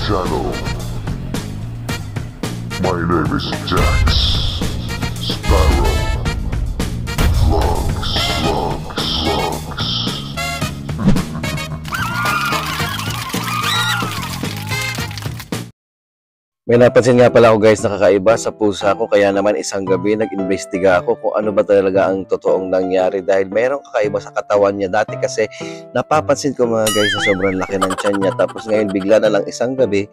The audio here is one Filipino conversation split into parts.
channel. My name is Jax Sparrow. Vlogs. May napansin nga pala ako guys na kakaiba sa pusa ko, kaya naman isang gabi nag-imbestiga ako kung ano ba talaga ang totoong nangyari dahil mayroong kakaiba sa katawan niya. Dati kasi napapansin ko mga guys na sobrang laki ng tiyan niya, tapos ngayon bigla na lang isang gabi,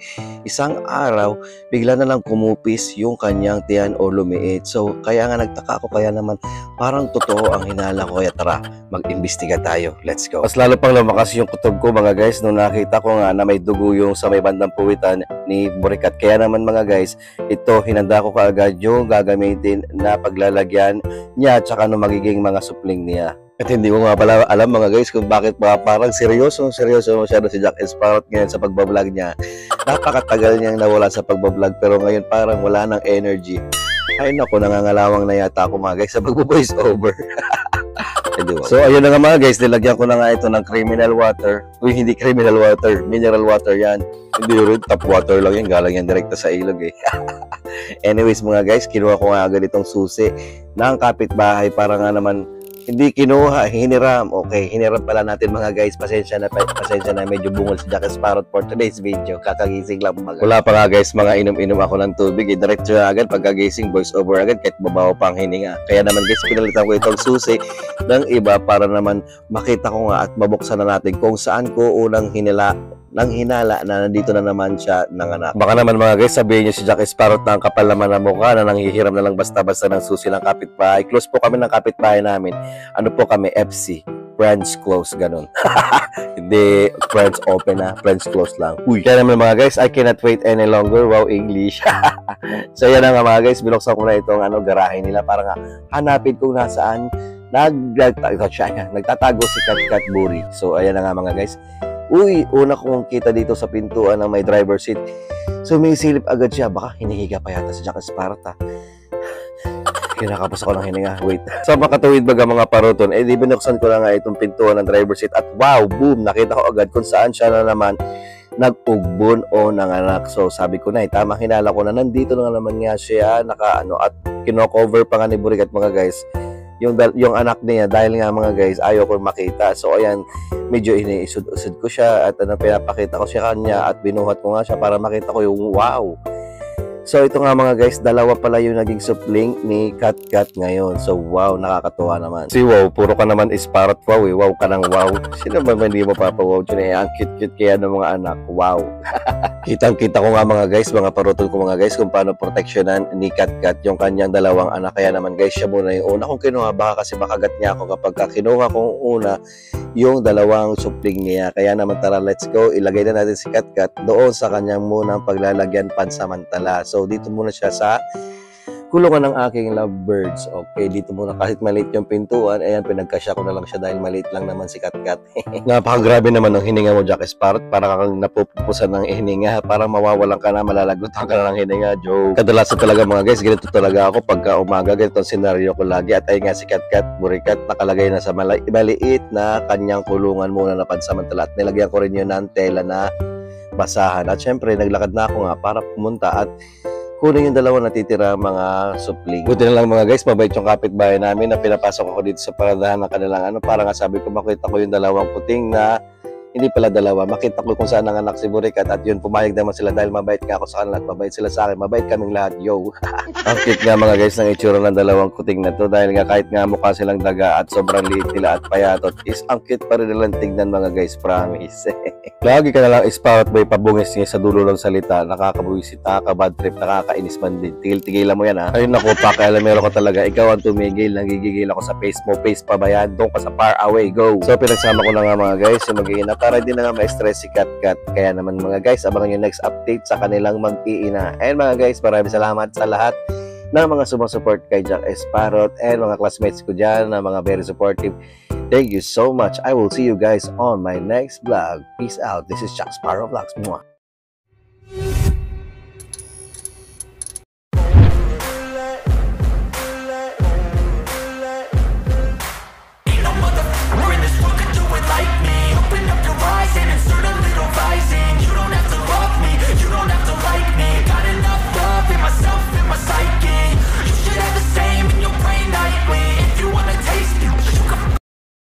isang araw, bigla na lang kumupis yung kanyang tiyan o lumiit. So kaya nga nagtaka ako, kaya naman parang totoo ang hinala ko. Kaya tara, mag-imbestiga tayo. Let's go. Mas lalo pang lumakas yung kutob ko mga guys nung nakita ko nga na may dugo yung sa may bandang puwitan ni Burikat. Kaya naman mga guys, ito hinanda ko kaagad yung gagamitin na paglalagyan niya at saka ano magiging mga supling niya. At hindi ko nga pala alam mga guys kung bakit parang seryoso masyado si Jack Sparrow ngayon sa pagbablog niya. Napakatagal niyang nawala sa pagbablog pero ngayon parang wala ng energy. Ay naku, nangangalawang na yata ako mga guys sa pag-voice over. So ayun na nga mga guys, nilagyan ko na nga ito ng criminal water. Uy, hindi criminal water, mineral water yan. Hindi rin, tap water lang yan, galang yan direkta sa ilog eh. Anyways mga guys, kinuha ko nga agad itong susi ng kapitbahay para nga naman hindi kinuha, hiniram. Okay, hiniram pala natin mga guys. Pasensya na medyo bungol si Jack Sparrow for today's video. Kakagising lang mga. Wala pa nga guys, mga inom-inom ako ng tubig. Diretso na agad pagkagising, voice over agad kahit babaw pang hininga. Kaya naman guys, pinalitan ko itong susi ng iba para naman makita ko nga at mabuksan na natin kung saan ko unang hinala na nandito na naman siya nanganak. Baka naman mga guys, sabihin niyo si Jack Sparrow na ang kapal naman ng mukha na nanghihiram na lang basta-basta ng susi ng kapitbahay. Close po kami ng kapitbahay namin. Ano po kami? FC. Friends close, ganun. Hindi, friends open na. Friends close lang. Uy. Kaya naman mga guys, I cannot wait any longer. Wow, English. So yan na nga mga guys, binuksan ko na itong garahe nila para nga hanapin kung nasaan nagtatago si Kat Buri. So ayan na nga mga guys. Uy, una kong kita dito sa pintuan ng may driver seat. Sumisilip agad siya. Baka hinihiga pa yata si Jack Sparrow. Kinakapos ako ng hininga. Wait. Sa makatuwid baga mga paroton, di binuksan ko na nga itong pintuan ng driver seat. At wow, boom, nakita ko agad kung saan siya na naman nag-ugbon o nanganak. So sabi ko na, tamang hinala ko na nandito na naman nga siya, at kino-cover pa nga ni Burikat mga guys. Yung anak niya, dahil nga mga guys ayaw ko makita, so ayan, medyo iniisud-usud ko siya at pinapakita ko siya kanya at binuhat ko nga siya para makita ko yung wow. So ito nga mga guys, dalawa pala yung naging supling ni Kat ngayon. So wow, nakakatuwa naman. Si wow, puro ka naman Sparrow wow eh. Wow ka ng wow. Sino ba hindi mo papawaw dyan eh? Ang cute kaya ng mga anak. Wow. Kitang-kita ko nga mga guys, mga parutol ko mga guys, kung paano proteksyonan ni Kat yung kanyang dalawang anak. Kaya naman guys, siya muna yung una kong kinuha. Baka kasi makagat niya ako kapag kinuha kong una yung dalawang supling niya. Kaya naman tara, let's go. Ilagay na natin si Kat doon sa kanyang munang paglalagyan pansamantala. So dito muna siya sa kulungan ng aking lovebirds. Okay, dito muna kahit maliit yung pintuan. Ayan, pinagkasya ko na lang siya dahil maliit lang naman si Kat. Napakagrabe naman ng hininga mo, Jack Sparrow. Para kang napupusan ng hininga. Parang mawawalan ka na, malalagutan ka na ng hininga. Joke. Kadalasan talaga mga guys, ganito talaga ako pagka umaga. Ganito ang senaryo ko lagi. At ay nga si Kat Burikat, nakalagay na sa maliit na kanyang kulungan muna na pansamantala. At nilagyan ko rin yun ng tela na basahan. At syempre, naglakad na ako nga para pumunta at kunin yung dalawa natitira mga supling. Buti na lang mga guys, mabait yung kapitbahay namin na pinapasok ako dito sa paradahan ng kanilang para nga sabi ko makita ko yung dalawang puting na hindi pala dalawa. Makita ko kung saan nanganak si Burikat at yun, pumayag naman sila dahil mabait nga ako sa kanila at mabait sila sa akin. Mabait kaming lahat, yo. Ang cute nga mga guys ng itsura ng dalawang kuting na to dahil nga kahit nga mukha silang daga at sobrang liit nila at payatot is ang cute pa rin nilang tignan mga guys, promise. Lagi ka na lang Sparrow boy, pabungis niya sa dulo ng salita, nakakabuwisit, nakaka-bad trip, nakakainis man din. Tigil-tigilan mo yan ha. Ayun ako, pakialamero ko talaga. Ikaw ang tumigil, nagigigil ako sa face mo. Face pa ba yan? Doon ka sa far away, go. So pinagsama ko na nga mga guys, yung mag-iina para di na nga ma-stress si Kat. Kaya naman mga guys, abangan yung next update sa kanilang mag-iina. And mga guys, maraming salamat sa lahat ng mga sumasupport kay Jack Sparrow and mga classmates ko dyan na mga very supportive. Thank you so much. I will see you guys on my next vlog. Peace out. This is Jack Sparrow Vlogs. Mwah.